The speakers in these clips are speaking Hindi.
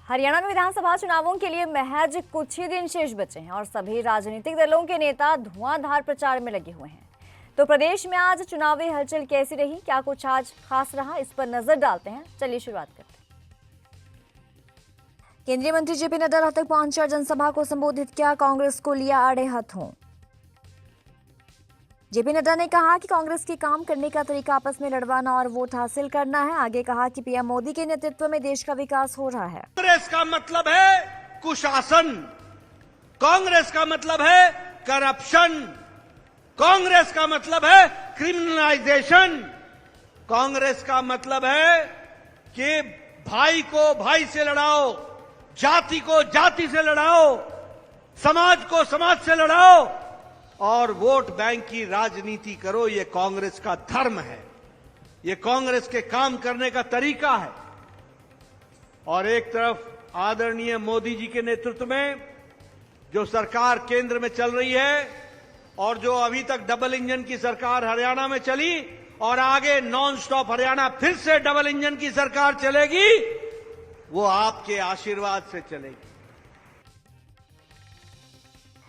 हरियाणा में विधानसभा चुनावों के लिए महज कुछ ही दिन शेष बचे हैं और सभी राजनीतिक दलों के नेता धुआंधार प्रचार में लगे हुए हैं। तो प्रदेश में आज चुनावी हलचल कैसी रही, क्या कुछ आज खास रहा, इस पर नजर डालते हैं। चलिए शुरुआत करते हैं। केंद्रीय मंत्री जेपी नड्डा रोहतक पहुंचे और जनसभा को संबोधित किया, कांग्रेस को लिया आड़े हाथों। जेपी नड्डा ने कहा कि कांग्रेस की काम करने का तरीका आपस में लड़वाना और वोट हासिल करना है। आगे कहा कि पीएम मोदी के नेतृत्व में देश का विकास हो रहा है। कांग्रेस का मतलब है कुशासन, कांग्रेस का मतलब है करप्शन, कांग्रेस का मतलब है क्रिमिनलाइजेशन, कांग्रेस का मतलब है कि भाई को भाई से लड़ाओ, जाति को जाति से लड़ाओ, समाज को समाज से लड़ाओ और वोट बैंक की राजनीति करो। ये कांग्रेस का धर्म है, ये कांग्रेस के काम करने का तरीका है। और एक तरफ आदरणीय मोदी जी के नेतृत्व में जो सरकार केंद्र में चल रही है और जो अभी तक डबल इंजन की सरकार हरियाणा में चली और आगे नॉन स्टॉप हरियाणा फिर से डबल इंजन की सरकार चलेगी, वो आपके आशीर्वाद से चलेगी।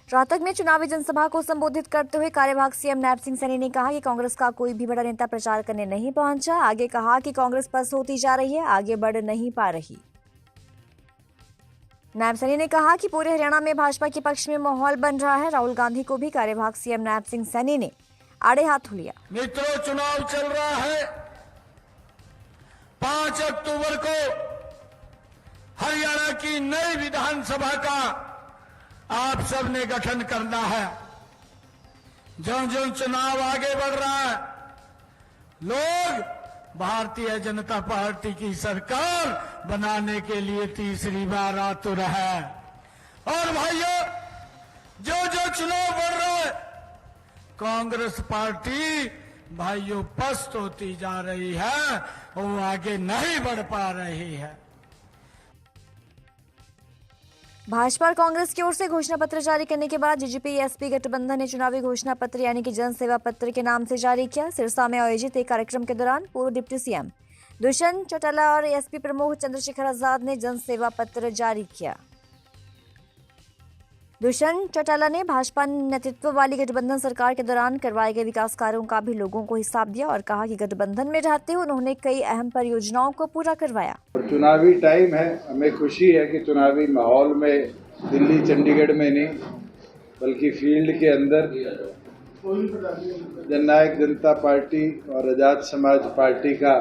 रोहतक में चुनावी जनसभा को संबोधित करते हुए कार्यवाहक सीएम नायब सिंह सैनी ने कहा कि कांग्रेस का कोई भी बड़ा नेता प्रचार करने नहीं पहुंचा। आगे कहा कि कांग्रेस पस्त होती जा रही है, आगे बढ़ नहीं पा रही। नायब सैनी ने कहा कि पूरे हरियाणा में भाजपा के पक्ष में माहौल बन रहा है। राहुल गांधी को भी कार्यवाहक सीएम नायब सिंह सैनी ने आड़े हाथों लिया। मित्रों, चुनाव चल रहा है। 5 अक्टूबर को हरियाणा की नई विधानसभा का आप सबने गठन करना है। जो चुनाव आगे बढ़ रहा है, लोग भारतीय जनता पार्टी की सरकार बनाने के लिए तीसरी बार आतुर है। और भाइयों, जो चुनाव बढ़ रहा है, कांग्रेस पार्टी भाइयों पस्त होती जा रही है, वो आगे नहीं बढ़ पा रही है। भाजपा और कांग्रेस की ओर से घोषणा पत्र जारी करने के बाद जेजेपी एसपी गठबंधन ने चुनावी घोषणा पत्र यानी कि जन सेवा पत्र के नाम से जारी किया। सिरसा में आयोजित एक कार्यक्रम के दौरान पूर्व डिप्टी सीएम दुष्यंत चौटाला और एसपी प्रमुख चंद्रशेखर आजाद ने जन सेवा पत्र जारी किया। दुष्यंत चौटाला ने भाजपा नेतृत्व वाली गठबंधन सरकार के दौरान करवाए गए विकास कार्यों का भी लोगों को हिसाब दिया और कहा कि गठबंधन में रहते हुए उन्होंने कई अहम परियोजनाओं को पूरा करवाया। चुनावी टाइम है, हमें खुशी है कि चुनावी माहौल में दिल्ली चंडीगढ़ में नहीं बल्कि फील्ड के अंदर जननायक जनता पार्टी और आजाद समाज पार्टी का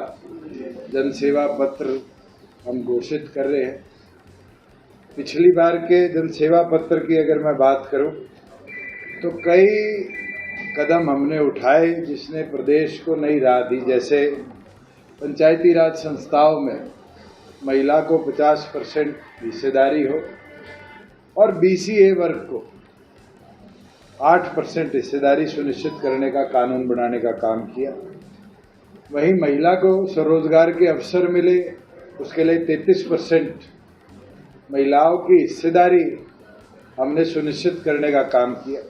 जन सेवा पत्र हम घोषित कर रहे हैं। पिछली बार के जन सेवा पत्र की अगर मैं बात करूं तो कई कदम हमने उठाए जिसने प्रदेश को नई राह दी। जैसे पंचायती राज संस्थाओं में महिला को 50% हिस्सेदारी हो और बीसीए वर्ग को 8% हिस्सेदारी सुनिश्चित करने का कानून बनाने का काम किया। वहीं महिला को स्वरोजगार के अवसर मिले, उसके लिए 33% महिलाओं की हिस्सेदारी हमने सुनिश्चित करने का काम किया।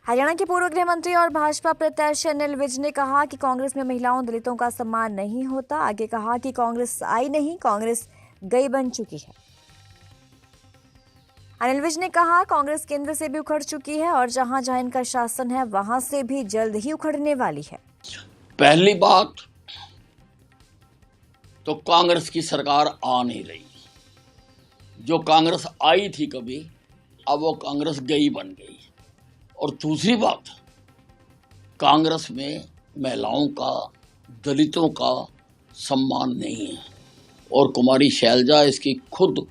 हरियाणा के पूर्व गृह मंत्री और भाजपा प्रत्याशी अनिल विज ने कहा कि कांग्रेस में महिलाओं दलितों का सम्मान नहीं होता। आगे कहा कि कांग्रेस आई नहीं, कांग्रेस गई बन चुकी है। अनिल विज ने कहा कांग्रेस केंद्र से भी उखड़ चुकी है और जहां जहां इनका शासन है वहां से भी जल्द ही उखड़ने वाली है। पहली बात तो कांग्रेस की सरकार आ नहीं रही। जो कांग्रेस आई थी कभी, अब वो कांग्रेस गई बन गई। और दूसरी बात, कांग्रेस में महिलाओं का, दलितों का सम्मान नहीं है और कुमारी शैलजा इसकी खुद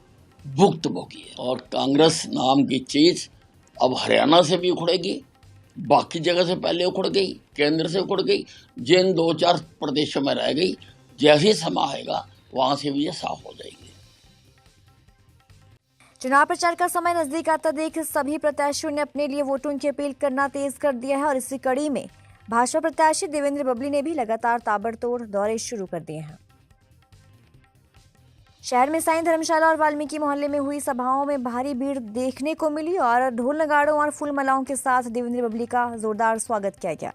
भुक्तभोगी है। और कांग्रेस नाम की चीज अब हरियाणा से भी उखड़ेगी, बाकी जगह से पहले उखड़ गई, केंद्र से उखड़ गई, जिन 2-4 प्रदेशों में रह गई, जैसे समय आएगा वहां से भी ये साफ हो जाएगी। चुनाव प्रचार का समय नजदीक आता देख सभी प्रत्याशियों ने अपने लिए वोटों की अपील करना तेज कर दिया है और इसी कड़ी में भाजपा प्रत्याशी देवेंद्र बबली ने भी लगातार ताबड़तोड़ दौरे शुरू कर दिए हैं। शहर में साईं धर्मशाला और वाल्मीकि मोहल्ले में हुई सभाओं में भारी भीड़ देखने को मिली और ढोल नगाड़ों और फूल मालाओं के साथ देवेंद्र बबली का जोरदार स्वागत किया गया।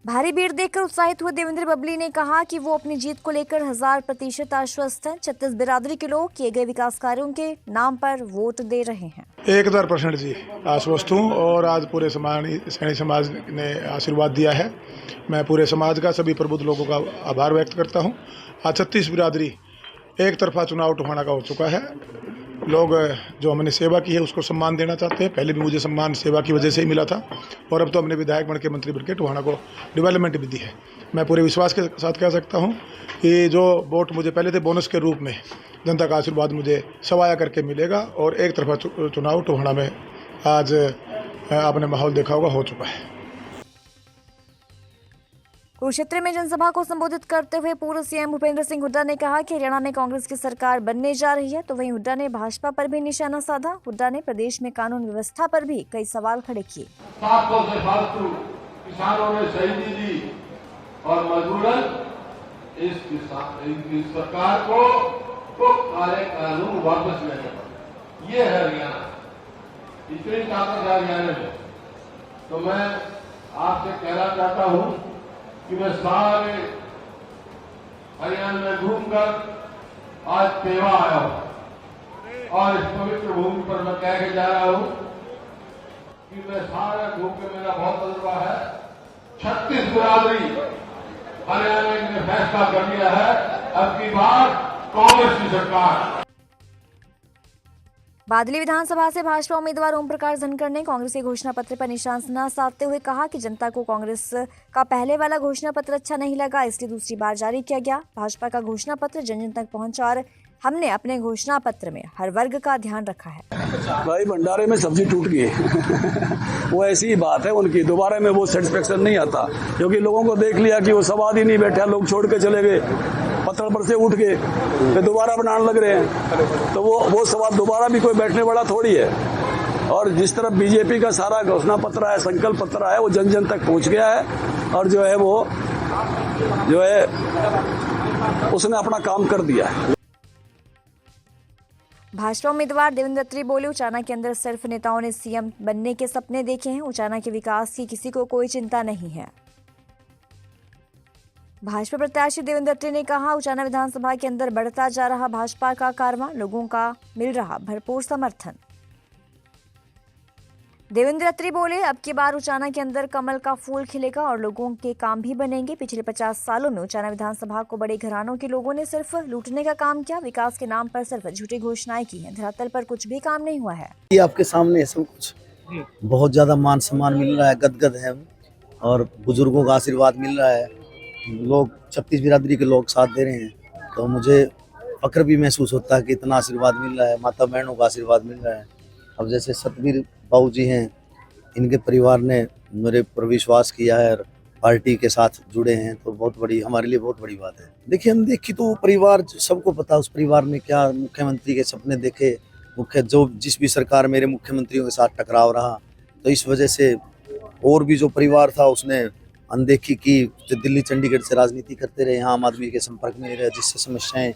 भारी भीड़ देखकर उत्साहित हुए देवेंद्र बबली ने कहा कि वो अपनी जीत को लेकर 1000% आश्वस्त हैं। 36 बिरादरी के लोग किए गए विकास कार्यों के नाम पर वोट दे रहे हैं। 1000% जी आश्वस्त हूँ और आज पूरे सैनी समाज ने आशीर्वाद दिया है। मैं पूरे समाज का, सभी प्रबुद्ध लोगों का आभार व्यक्त करता हूँ। आज 36 बिरादरी एक तरफा चुनाव टोहाना का हो चुका है। लोग जो हमने सेवा की है उसको सम्मान देना चाहते हैं। पहले भी मुझे सम्मान सेवा की वजह से ही मिला था और अब तो हमने विधायक बन के, मंत्री बन के टोहाना को डेवलपमेंट भी दी है। मैं पूरे विश्वास के साथ कह सकता हूँ कि जो वोट मुझे पहले थे बोनस के रूप में, जनता का आशीर्वाद मुझे सवाया करके मिलेगा और एक तरफा चुनाव टोहाना में आज आपने माहौल देखा होगा हो चुका है। कुरुक्षेत्र में जनसभा को संबोधित करते हुए पूर्व सीएम भूपेंद्र सिंह हुड्डा ने कहा कि हरियाणा में कांग्रेस की सरकार बनने जा रही है। तो वहीं हुड्डा ने भाजपा पर भी निशाना साधा। हुड्डा ने प्रदेश में कानून व्यवस्था पर भी कई सवाल खड़े किए। 700 से फालतू किसानों ने शहीदी दी और मजबूरन इस सरकार को काले कानून वापस लेने पड़े। ये है हरियाणा, इतनी ताकत है हरियाणा में। तो मैं आपसे कहना चाहता हूं कि मैं सारे हरियाणा में घूमकर आज पेवा आया हूं और इस पवित्र भूमि पर मैं कह के जा रहा हूं कि मैं सारे घूम के मेरा बहुत तजुर्बा है। 36 बिरादरी हरियाणा ने फैसला कर लिया है, अब की बार कांग्रेस की सरकार। बादली विधानसभा से भाजपा उम्मीदवार ओम प्रकाश धनखड़ ने कांग्रेस के घोषणा पत्र पर निशाना साधते हुए कहा कि जनता को कांग्रेस का पहले वाला घोषणा पत्र अच्छा नहीं लगा, इसलिए दूसरी बार जारी किया गया। भाजपा का घोषणा पत्र जन जन तक पहुंचा और हमने अपने घोषणा पत्र में हर वर्ग का ध्यान रखा है। भाई भंडारे में सब्जी टूट गई वो ऐसी ही बात है उनकी, दोबारा में वो सेटिस्फेक्शन नहीं आता, क्योंकि लोगों को देख लिया कि वो सवाद ही नहीं बैठा, लोग छोड़ के चले गए, पत्थर पर से उठ गए, फिर दोबारा बनाने लग रहे हैं। तो वो सवाल दोबारा भी कोई बैठने वाला थोड़ी है। और जिस तरफ बीजेपी का सारा घोषणा पत्र है, संकल्प पत्र है, वो जन जन तक पहुंच गया है और जो है उसने अपना काम कर दिया है। भाजपा उम्मीदवार देवेंद्र अत्री बोले, उचाना के अंदर सिर्फ नेताओं ने सीएम बनने के सपने देखे हैं, उचाना के विकास की किसी को कोई चिंता नहीं है। भाजपा प्रत्याशी देवेंद्र अत्री ने कहा, उचाना विधानसभा के अंदर बढ़ता जा रहा भाजपा का कारवां, लोगों का मिल रहा भरपूर समर्थन। देवेंद्र अत्री बोले, अब की बार उचाना के अंदर कमल का फूल खिलेगा और लोगों के काम भी बनेंगे। पिछले 50 सालों में उचाना विधानसभा को बड़े घरानों के लोगों ने सिर्फ लूटने का काम किया, विकास के नाम पर सिर्फ झूठी घोषणाएं की हैं, धरातल पर कुछ भी काम नहीं हुआ है। ये आपके सामने है सब कुछ, बहुत ज्यादा मान सम्मान मिल रहा है, गदगद है और बुजुर्गों का आशीर्वाद मिल रहा है। लोग 36 बिरादरी के लोग साथ दे रहे हैं, तो मुझे फक्र भी महसूस होता है कि इतना आशीर्वाद मिल रहा है, माता बहनों का आशीर्वाद मिल रहा है। अब जैसे सतबीर बाबू जी हैं, इनके परिवार ने मेरे पर विश्वास किया है और पार्टी के साथ जुड़े हैं, तो बहुत बड़ी, हमारे लिए बहुत बड़ी बात है। देखिए, हम देखी तो परिवार, सबको पता उस परिवार ने क्या मुख्यमंत्री के सपने देखे, जिस भी सरकार मेरे मुख्यमंत्रियों के साथ टकराव रहा, तो इस वजह से और भी जो परिवार था उसने अनदेखी की, जो दिल्ली चंडीगढ़ से राजनीति करते रहे, यहाँ आम आदमी के संपर्क में रहे, जिससे समस्याएं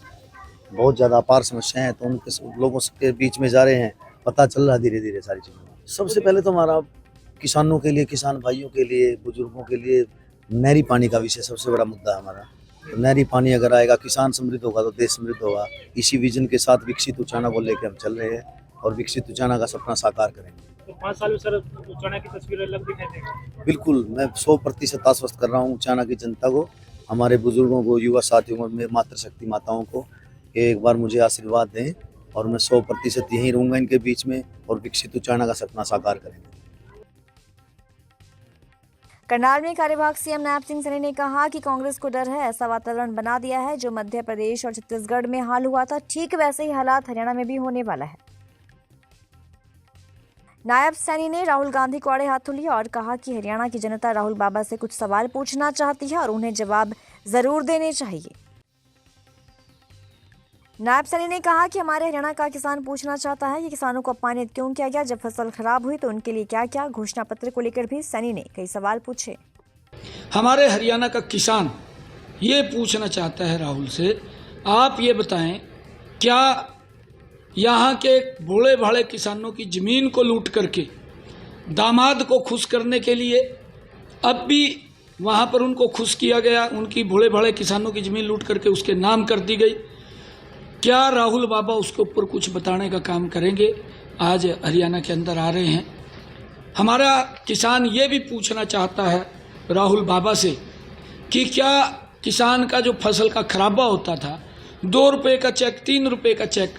बहुत ज़्यादा अपार समस्याएं हैं, तो उनके लोगों के बीच में जा रहे हैं, पता चल रहा धीरे धीरे सारी चीज़ों। सबसे पहले तो हमारा किसानों के लिए, किसान भाइयों के लिए, बुजुर्गों के लिए नहरी पानी का विषय सबसे बड़ा मुद्दा है हमारा। तो नहरी पानी अगर आएगा, किसान समृद्ध होगा तो देश समृद्ध होगा। इसी विजन के साथ विकसित उचाना को लेकर हम चल रहे हैं और विकसित उचाना का सपना साकार करेंगे। तो 5 साल में सर उचाना की तस्वीर अलग दिखाई देगी। बिल्कुल, मैं 100% आश्वस्त कर रहा हूँ उचाना की जनता को, हमारे बुजुर्गों को, युवा साथियों को, मातृशक्ति माताओं को, एक बार मुझे आशीर्वाद दें और मैं 100% यहीं रहूँगा इनके बीच में और विकसित उचाना का सपना साकार करेंगे। करनाल में कार्यवाहक सीएम नायब सिंह सैनी ने कहा कि कांग्रेस को डर है, ऐसा वातावरण बना दिया है जो मध्य प्रदेश और छत्तीसगढ़ में हाल हुआ था, ठीक वैसे ही हालात हरियाणा में भी होने वाला है। नायब सैनी ने राहुल गांधी को आड़े हाथों लिया और कहा कि हरियाणा की जनता राहुल बाबा से कुछ सवाल पूछना चाहती है और उन्हें जवाब जरूर देने चाहिए। नायब सैनी ने कहा कि हमारे हरियाणा का किसान पूछना चाहता है कि किसानों को अपमानित क्यों किया गया, जब फसल खराब हुई तो उनके लिए क्या क्या। घोषणा पत्र को लेकर भी सैनी ने कई सवाल पूछे। हमारे हरियाणा का किसान ये पूछना चाहता है राहुल से, आप ये बताएं, क्या यहाँ के भोले भाले किसानों की जमीन को लूट करके दामाद को खुश करने के लिए अब भी वहाँ पर उनको खुश किया गया, उनकी भोले भाले किसानों की ज़मीन लूट करके उसके नाम कर दी गई। क्या राहुल बाबा उसके ऊपर कुछ बताने का काम करेंगे? आज हरियाणा के अंदर आ रहे हैं। हमारा किसान ये भी पूछना चाहता है राहुल बाबा से कि क्या किसान का जो फसल का खराबा होता था, 2 रुपये का चेक, 3 रुपये का चेक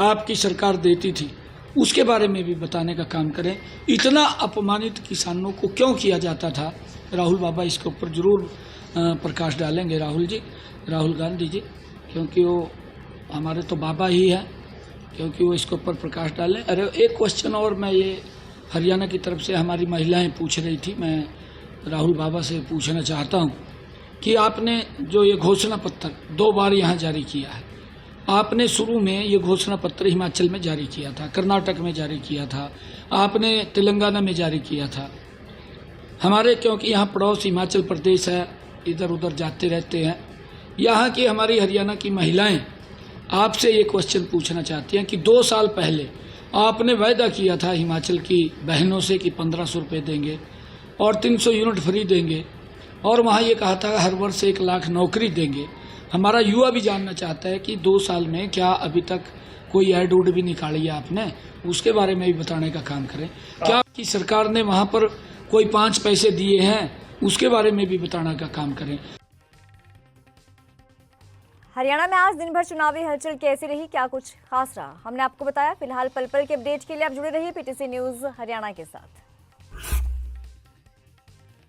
आपकी सरकार देती थी, उसके बारे में भी बताने का काम करें। इतना अपमानित किसानों को क्यों किया जाता था? राहुल बाबा इसके ऊपर जरूर प्रकाश डालेंगे। राहुल गांधी जी, क्योंकि वो हमारे तो बाबा ही हैं, क्योंकि वो इसके ऊपर प्रकाश डालें। अरे एक क्वेश्चन और मैं ये हरियाणा की तरफ से हमारी महिलाएं पूछ रही थी, मैं राहुल बाबा से पूछना चाहता हूँ कि आपने जो ये घोषणा पत्र 2 बार यहाँ जारी किया है, आपने शुरू में ये घोषणा पत्र हिमाचल में जारी किया था, कर्नाटक में जारी किया था, आपने तेलंगाना में जारी किया था। हमारे क्योंकि यहाँ पड़ोस हिमाचल प्रदेश है, इधर उधर जाते रहते हैं, यहाँ की हमारी हरियाणा की महिलाएं आपसे ये क्वेश्चन पूछना चाहती हैं कि 2 साल पहले आपने वायदा किया था हिमाचल की बहनों से कि 1500 रुपये देंगे और 300 यूनिट फ्री देंगे, और वहाँ ये कहा था हर वर्ष 1 लाख नौकरी देंगे। हमारा युवा भी जानना चाहता है कि 2 साल में क्या अभी तक कोई ऐड उड भी निकाली है आपने, उसके बारे में भी बताने का काम करें। क्या आपकी सरकार ने वहाँ पर कोई 5 पैसे दिए हैं, उसके बारे में भी बताने का काम करें। हरियाणा में आज दिन भर चुनावी हलचल कैसी रही, क्या कुछ खास रहा, हमने आपको बताया। फिलहाल पल पल के अपडेट के लिए आप जुड़े रहिए पीटीसी न्यूज़ हरियाणा के साथ।